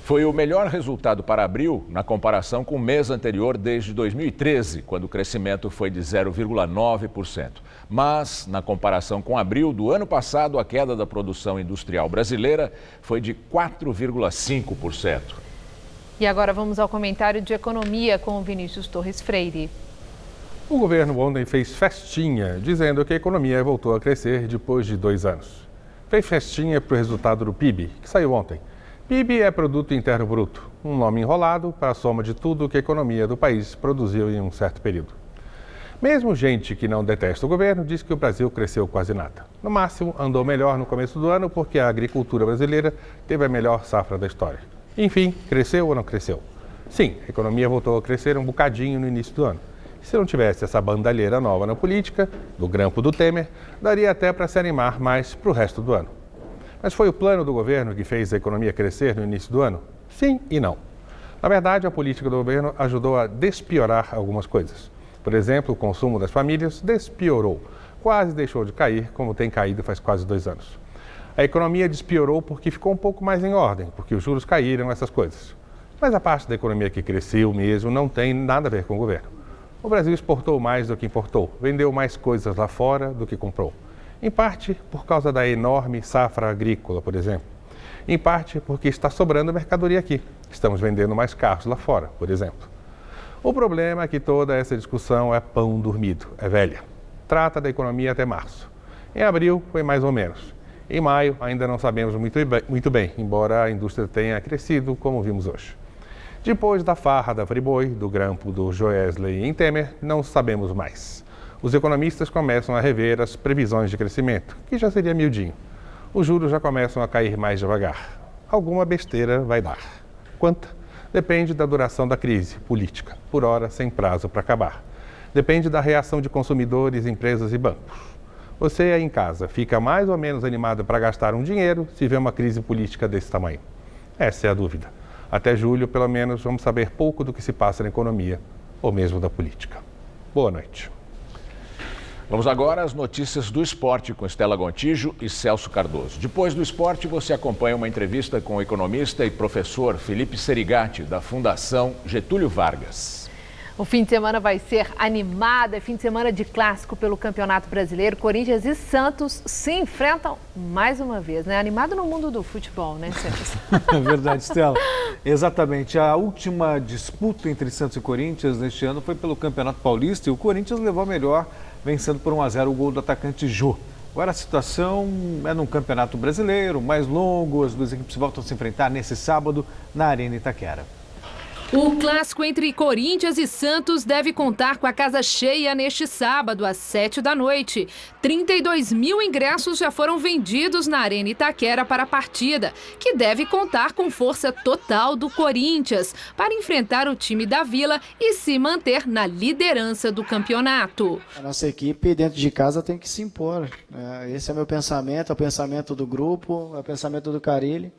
Foi o melhor resultado para abril na comparação com o mês anterior desde 2013, quando o crescimento foi de 0,9%. Mas, na comparação com abril do ano passado, a queda da produção industrial brasileira foi de 4,5%. E agora vamos ao comentário de economia com o Vinícius Torres Freire. O governo ontem fez festinha, dizendo que a economia voltou a crescer depois de 2 anos. Fez festinha para o resultado do PIB, que saiu ontem. PIB é Produto Interno Bruto, um nome enrolado para a soma de tudo que a economia do país produziu em um certo período. Mesmo gente que não detesta o governo diz que o Brasil cresceu quase nada. No máximo, andou melhor no começo do ano porque a agricultura brasileira teve a melhor safra da história. Enfim, cresceu ou não cresceu? Sim, a economia voltou a crescer um bocadinho no início do ano. Se não tivesse essa bandalheira nova na política, do grampo do Temer, daria até para se animar mais para o resto do ano. Mas foi o plano do governo que fez a economia crescer no início do ano? Sim e não. Na verdade, a política do governo ajudou a despiorar algumas coisas. Por exemplo, o consumo das famílias despiorou, quase deixou de cair, como tem caído faz quase 2 anos. A economia despiorou porque ficou um pouco mais em ordem, porque os juros caíram, essas coisas. Mas a parte da economia que cresceu mesmo não tem nada a ver com o governo. O Brasil exportou mais do que importou, vendeu mais coisas lá fora do que comprou. Em parte por causa da enorme safra agrícola, por exemplo. Em parte porque está sobrando mercadoria aqui. Estamos vendendo mais carros lá fora, por exemplo. O problema é que toda essa discussão é pão dormido, é velha. Trata da economia até março. Em abril foi mais ou menos. Em maio ainda não sabemos muito bem, embora a indústria tenha crescido, como vimos hoje. Depois da farra da Friboi, do grampo do Joesley em Temer, não sabemos mais. Os economistas começam a rever as previsões de crescimento, que já seria miudinho. Os juros já começam a cair mais devagar. Alguma besteira vai dar. Quanta? Depende da duração da crise política, por hora sem prazo para acabar. Depende da reação de consumidores, empresas e bancos. Você aí em casa fica mais ou menos animado para gastar um dinheiro se vê uma crise política desse tamanho? Essa é a dúvida. Até julho, pelo menos, vamos saber pouco do que se passa na economia ou mesmo da política. Boa noite. Vamos agora às notícias do esporte com Estela Gontijo e Celso Cardoso. Depois do esporte, você acompanha uma entrevista com o economista e professor Felipe Serigati, da Fundação Getúlio Vargas. O fim de semana vai ser animado, é fim de semana de clássico pelo Campeonato Brasileiro. Corinthians e Santos se enfrentam mais uma vez, né? Animado no mundo do futebol, né, Celso? É verdade, Estela. Exatamente. A última disputa entre Santos e Corinthians neste ano foi pelo Campeonato Paulista e o Corinthians levou a melhor, vencendo por 1-0 o gol do atacante Jô. Agora a situação é num Campeonato Brasileiro, mais longo, as duas equipes voltam a se enfrentar nesse sábado na Arena Itaquera. O clássico entre Corinthians e Santos deve contar com a casa cheia neste sábado, às 7 da noite. 32 mil ingressos já foram vendidos na Arena Itaquera para a partida, que deve contar com força total do Corinthians para enfrentar o time da Vila e se manter na liderança do campeonato. A nossa equipe dentro de casa tem que se impor. Esse é o meu pensamento, é o pensamento do grupo, é o pensamento do Carille.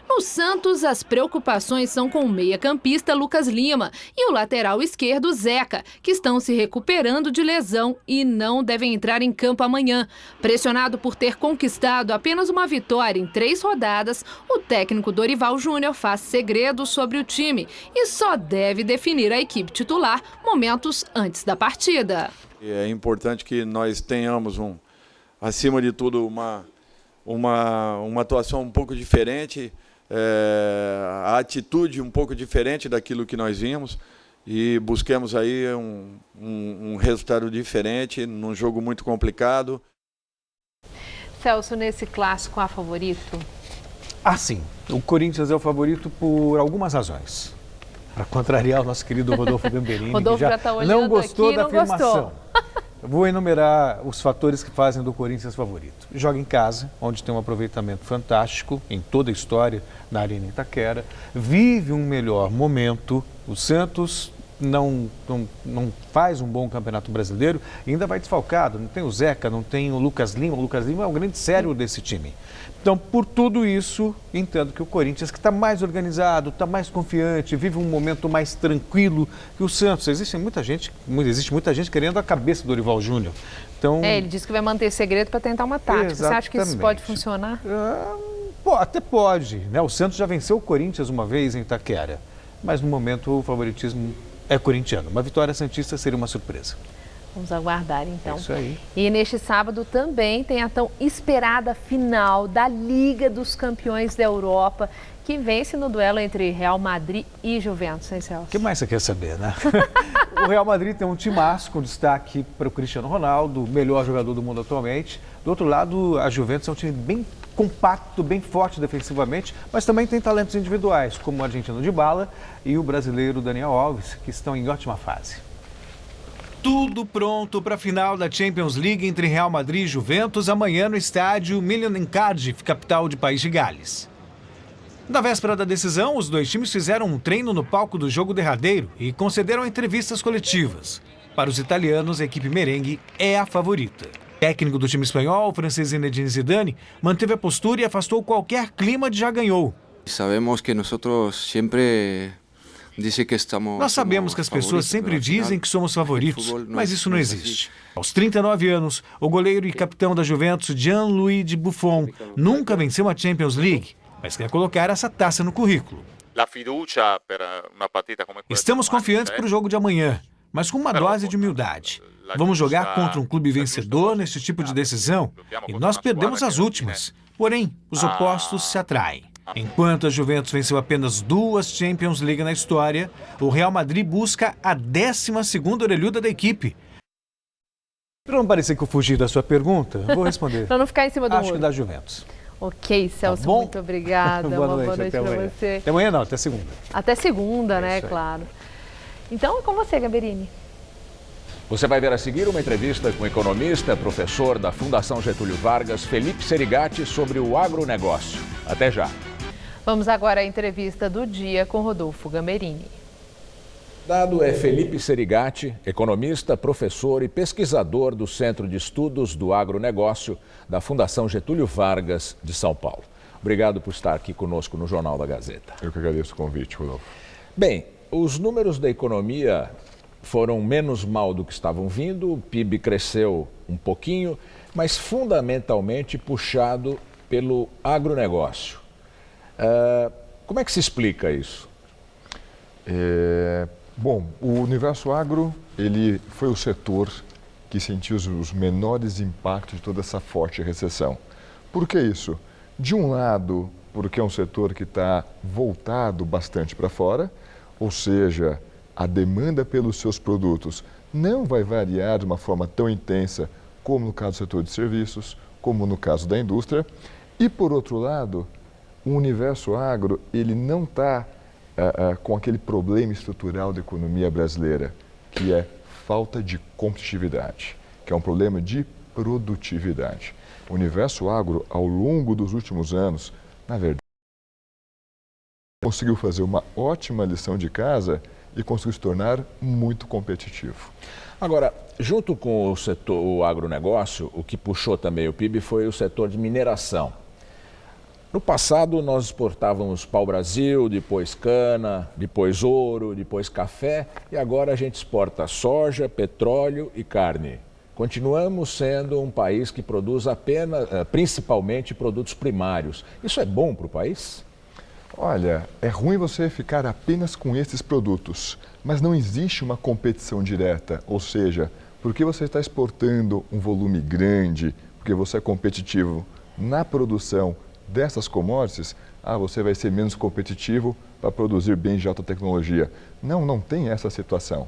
No Santos, as preocupações são com o meia-campista Lucas Lima e o lateral esquerdo Zeca, que estão se recuperando de lesão e não devem entrar em campo amanhã. Pressionado por ter conquistado apenas uma vitória em 3 rodadas, o técnico Dorival Júnior faz segredo sobre o time e só deve definir a equipe titular momentos antes da partida. É importante que nós tenhamos, acima de tudo, uma atuação um pouco diferente, a atitude um pouco diferente daquilo que nós vimos e busquemos aí um resultado diferente num jogo muito complicado. Celso, nesse clássico há favorito? Ah, sim. O Corinthians é o favorito por algumas razões. Para contrariar o nosso querido Rodolfo Gamberini, Rodolfo que já tá não gostou aqui, da não afirmação. Vou enumerar os fatores que fazem do Corinthians favorito. Joga em casa, onde tem um aproveitamento fantástico em toda a história na Arena Itaquera. Vive um melhor momento. O Santos não faz um bom campeonato brasileiro e ainda vai desfalcado. Não tem o Zeca, não tem o Lucas Lima. O Lucas Lima é um grande sério desse time. Então, por tudo isso, entendo que o Corinthians, que está mais organizado, está mais confiante, vive um momento mais tranquilo que o Santos. Existe muita gente querendo a cabeça do Dorival Júnior. Então, ele disse que vai manter segredo para tentar uma tática. Exatamente. Você acha que isso pode funcionar? Até pode, né? O Santos já venceu o Corinthians uma vez em Itaquera, mas no momento o favoritismo é corintiano. Uma vitória santista seria uma surpresa. Vamos aguardar, então. É isso aí. E neste sábado também tem a tão esperada final da Liga dos Campeões da Europa, que vence no duelo entre Real Madrid e Juventus, hein, Celso? O que mais você quer saber, né? O Real Madrid tem um timaço com destaque para o Cristiano Ronaldo, o melhor jogador do mundo atualmente. Do outro lado, a Juventus é um time bem compacto, bem forte defensivamente, mas também tem talentos individuais, como o argentino Dybala e o brasileiro Daniel Alves, que estão em ótima fase. Tudo pronto para a final da Champions League entre Real Madrid e Juventus amanhã no estádio Millennium em Cardiff, capital de País de Gales. Na véspera da decisão, os dois times fizeram um treino no palco do jogo derradeiro e concederam entrevistas coletivas. Para os italianos, a equipe merengue é a favorita. O técnico do time espanhol, o francês Zinedine Zidane, manteve a postura e afastou qualquer clima de já ganhou. Sabemos que nós sempre... Nós sabemos que as pessoas sempre dizem que somos favoritos, mas isso não existe. Aos 39 anos, o goleiro e capitão da Juventus, Gianluigi Buffon, nunca venceu a Champions League, mas quer colocar essa taça no currículo. Estamos confiantes para o jogo de amanhã, mas com uma dose de humildade. Vamos jogar contra um clube vencedor nesse tipo de decisão e nós perdemos as últimas. Porém, os opostos se atraem. Enquanto a Juventus venceu apenas 2 Champions League na história, o Real Madrid busca a 12ª orelhuda da equipe. Para não parecer que eu fugi da sua pergunta, vou responder. Para não ficar em cima do muro. Acho que da Juventus. Ok, Celso, tá muito obrigada. Boa noite para você. Até amanhã não, até segunda. Até segunda, né, claro. Então, é com você, Gamberini. Você vai ver a seguir uma entrevista com o economista, professor da Fundação Getúlio Vargas, Felipe Serigati, sobre o agronegócio. Até já. Vamos agora à entrevista do dia com Rodolfo Gamberini. Dado é Felipe Serigati, economista, professor e pesquisador do Centro de Estudos do Agronegócio da Fundação Getúlio Vargas de São Paulo. Obrigado por estar aqui conosco no Jornal da Gazeta. Eu que agradeço o convite, Rodolfo. Bem, os números da economia foram menos mal do que estavam vindo, o PIB cresceu um pouquinho, mas fundamentalmente puxado pelo agronegócio. Como é que se explica isso? Bom, o universo agro, ele foi o setor que sentiu os menores impactos de toda essa forte recessão. Por que isso? De um lado, porque é um setor que está voltado bastante para fora, ou seja, a demanda pelos seus produtos não vai variar de uma forma tão intensa como no caso do setor de serviços, como no caso da indústria. E, por outro lado, o universo agro, ele não está com aquele problema estrutural da economia brasileira, que é falta de competitividade, que é um problema de produtividade. O universo agro, ao longo dos últimos anos, na verdade, conseguiu fazer uma ótima lição de casa e conseguiu se tornar muito competitivo. Agora, junto com o setor, o agronegócio, o que puxou também o PIB foi o setor de mineração. No passado, nós exportávamos pau-brasil, depois cana, depois ouro, depois café e agora a gente exporta soja, petróleo e carne. Continuamos sendo um país que produz principalmente produtos primários. Isso é bom para o país? Olha, é ruim você ficar apenas com esses produtos, mas não existe uma competição direta, ou seja, porque você está exportando um volume grande, porque você é competitivo na produção dessas commodities, você vai ser menos competitivo para produzir bens de alta tecnologia. Não tem essa situação.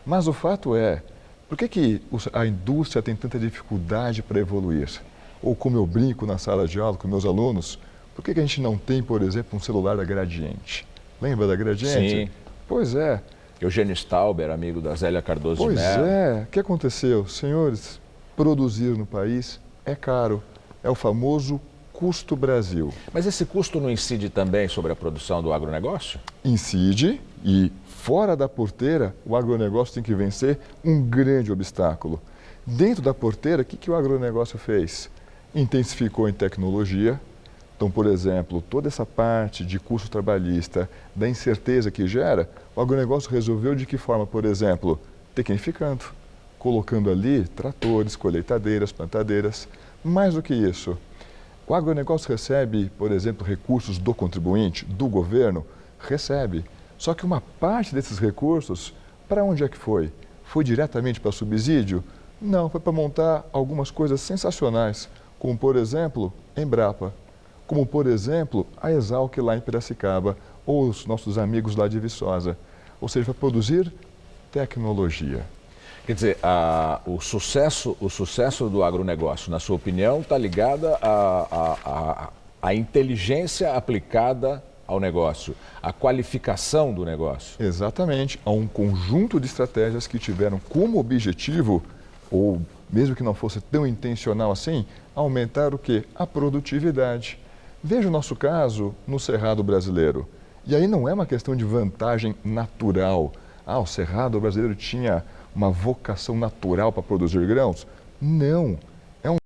Mas o fato é, por que a indústria tem tanta dificuldade para evoluir? Ou como eu brinco na sala de aula com meus alunos, por que a gente não tem, por exemplo, um celular da Gradiente? Lembra da Gradiente? Sim. Pois é. Eugênio Stauber, amigo da Zélia Cardoso de Mello. Pois é. O que aconteceu? Senhores, produzir no país é caro. É o famoso custo Brasil. Mas esse custo não incide também sobre a produção do agronegócio? Incide e, fora da porteira, o agronegócio tem que vencer um grande obstáculo. Dentro da porteira, o que o agronegócio fez? Intensificou em tecnologia. Então, por exemplo, toda essa parte de custo trabalhista, da incerteza que gera, o agronegócio resolveu de que forma, por exemplo, tecnificando, colocando ali tratores, colheitadeiras, plantadeiras. Mais do que isso, o agronegócio recebe, por exemplo, recursos do contribuinte, do governo, recebe. Só que uma parte desses recursos, para onde é que foi? Foi diretamente para subsídio? Não, foi para montar algumas coisas sensacionais, como, por exemplo, Embrapa. Como, por exemplo, a Exalc lá em Piracicaba, ou os nossos amigos lá de Viçosa. Ou seja, para produzir tecnologia. Quer dizer, o sucesso do agronegócio, na sua opinião, está ligado à inteligência aplicada ao negócio, à qualificação do negócio. Exatamente, a um conjunto de estratégias que tiveram como objetivo, ou mesmo que não fosse tão intencional assim, aumentar o quê? A produtividade. Veja o nosso caso no Cerrado brasileiro. E aí não é uma questão de vantagem natural. O Cerrado brasileiro tinha uma vocação natural para produzir grãos? Não. É um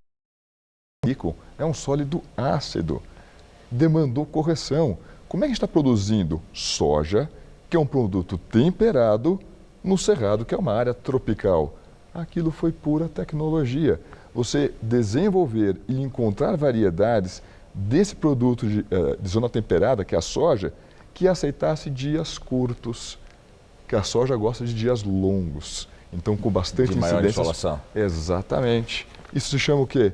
rico, é um sólido ácido. Demandou correção. Como é que a gente está produzindo soja, que é um produto temperado, no Cerrado, que é uma área tropical? Aquilo foi pura tecnologia. Você desenvolver e encontrar variedades desse produto de zona temperada, que é a soja, que aceitasse dias curtos, que a soja gosta de dias longos. Então, com bastante incidência. Maior insolação. Exatamente. Isso se chama o quê?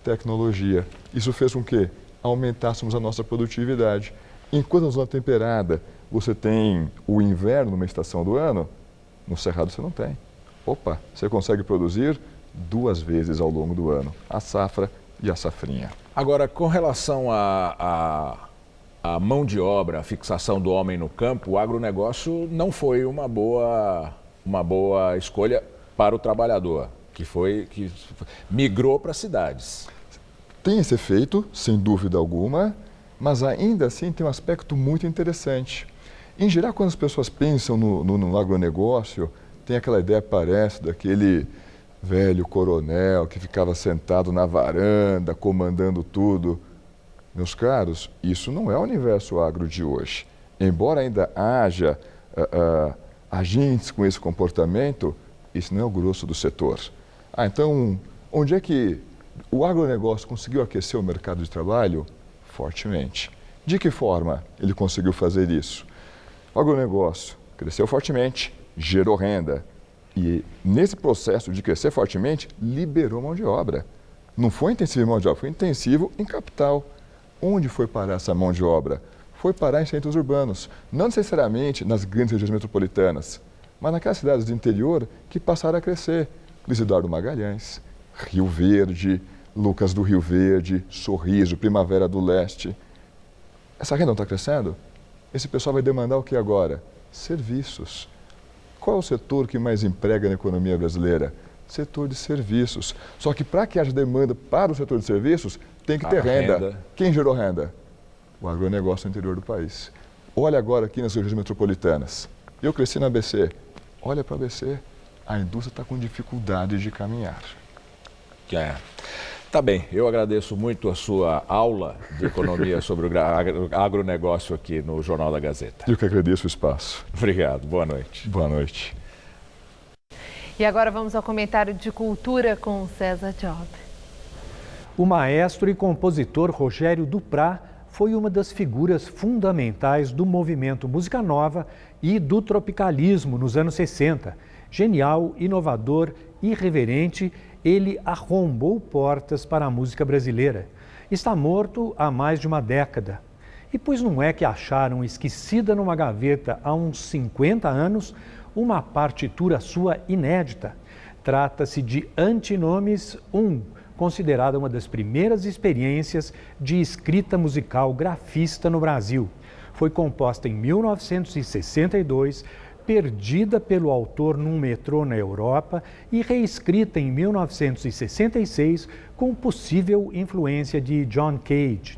Tecnologia. Isso fez com que aumentássemos a nossa produtividade. Enquanto na zona temperada você tem o inverno numa estação do ano, no Cerrado você não tem. Opa, você consegue produzir 2 vezes ao longo do ano, a safra e a safrinha. Agora, com relação à mão de obra, a fixação do homem no campo, o agronegócio não foi uma boa escolha para o trabalhador, que migrou para as cidades. Tem esse efeito, sem dúvida alguma, mas ainda assim tem um aspecto muito interessante. Em geral, quando as pessoas pensam no agronegócio, tem aquela ideia, parece, daquele velho coronel que ficava sentado na varanda, comandando tudo. Meus caros, isso não é o universo agro de hoje. Embora ainda haja agentes com esse comportamento, isso não é o grosso do setor. Então, onde é que o agronegócio conseguiu aquecer o mercado de trabalho? Fortemente. De que forma ele conseguiu fazer isso? O agronegócio cresceu fortemente, gerou renda. E nesse processo de crescer fortemente, liberou mão de obra. Não foi intensivo em mão de obra, foi intensivo em capital. Onde foi parar essa mão de obra? Foi parar em centros urbanos. Não necessariamente nas grandes regiões metropolitanas, mas naquelas cidades do interior que passaram a crescer. Luiz Eduardo Magalhães, Rio Verde, Lucas do Rio Verde, Sorriso, Primavera do Leste. Essa renda não está crescendo? Esse pessoal vai demandar o que agora? Serviços. Qual é o setor que mais emprega na economia brasileira? Setor de serviços. Só que para que haja demanda para o setor de serviços, tem que ter renda. Quem gerou renda? O agronegócio no interior do país. Olha agora aqui nas regiões metropolitanas. Eu cresci na ABC. Olha para a ABC. A indústria está com dificuldade de caminhar. Tá bem, eu agradeço muito a sua aula de economia sobre o agronegócio aqui no Jornal da Gazeta. Eu que agradeço o espaço. Obrigado, boa noite. Boa noite. E agora vamos ao comentário de cultura com César Job. O maestro e compositor Rogério Duprat foi uma das figuras fundamentais do movimento Música Nova e do tropicalismo nos anos 60. Genial, inovador, irreverente, ele arrombou portas para a música brasileira. Está morto há mais de uma década. E pois não é que acharam esquecida numa gaveta há uns 50 anos uma partitura sua inédita. Trata-se de Antinomes 1, considerada uma das primeiras experiências de escrita musical grafista no Brasil. Foi composta em 1962, perdida pelo autor num metrô na Europa e reescrita em 1966 com possível influência de John Cage.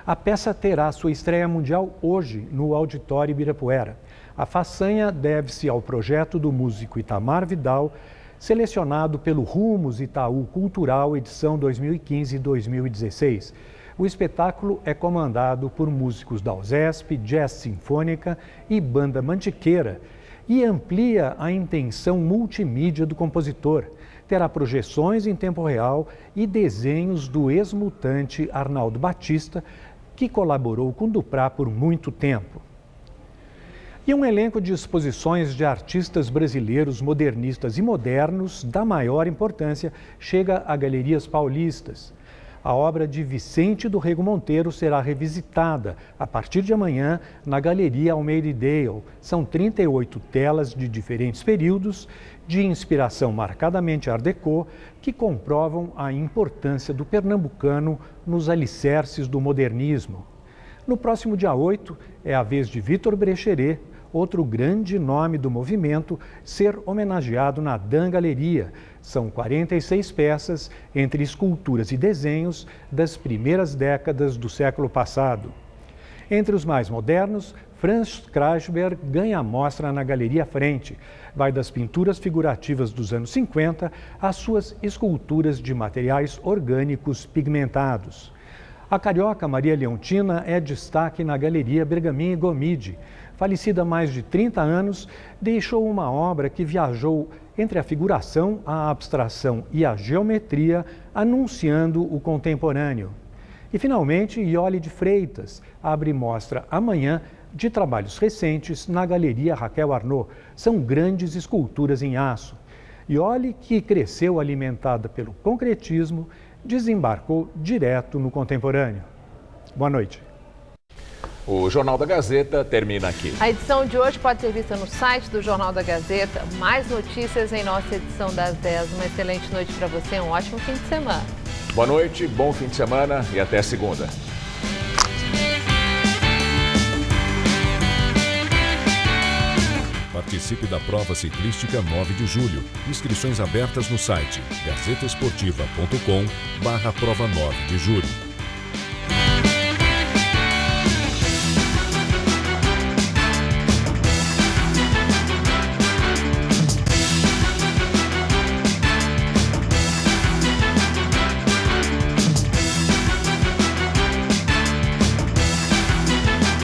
A peça terá sua estreia mundial hoje no Auditório Ibirapuera. A façanha deve-se ao projeto do músico Itamar Vidal, selecionado pelo Rumos Itaú Cultural, edição 2015 e 2016. O espetáculo é comandado por músicos da USESP, Jazz Sinfônica e Banda Mantiqueira e amplia a intenção multimídia do compositor. Terá projeções em tempo real e desenhos do ex-mutante Arnaldo Batista, que colaborou com Duprat por muito tempo. E um elenco de exposições de artistas brasileiros modernistas e modernos da maior importância chega a galerias paulistas. A obra de Vicente do Rego Monteiro será revisitada a partir de amanhã na Galeria Almeida Dale. São 38 telas de diferentes períodos, de inspiração marcadamente Art Deco, que comprovam a importância do pernambucano nos alicerces do modernismo. No próximo dia 8, é a vez de Vitor Brecheret, outro grande nome do movimento, ser homenageado na Dan Galeria. São 46 peças, entre esculturas e desenhos, das primeiras décadas do século passado. Entre os mais modernos, Franz Kreisberg ganha a mostra na Galeria Frente. Vai das pinturas figurativas dos anos 50 às suas esculturas de materiais orgânicos pigmentados. A carioca Maria Leontina é destaque na Galeria Bergamin e Gomide. Falecida há mais de 30 anos, deixou uma obra que viajou entre a figuração, a abstração e a geometria, anunciando o contemporâneo. E, finalmente, Iole de Freitas abre mostra amanhã de trabalhos recentes na Galeria Raquel Arnaud. São grandes esculturas em aço. Iole, que cresceu alimentada pelo concretismo, desembarcou direto no contemporâneo. Boa noite. O Jornal da Gazeta termina aqui. A edição de hoje pode ser vista no site do Jornal da Gazeta. Mais notícias em nossa edição das 10. Uma excelente noite para você, um ótimo fim de semana. Boa noite, bom fim de semana e até segunda. Participe da prova ciclística 9 de julho. Inscrições abertas no site gazetaesportiva.com/prova 9 de julho.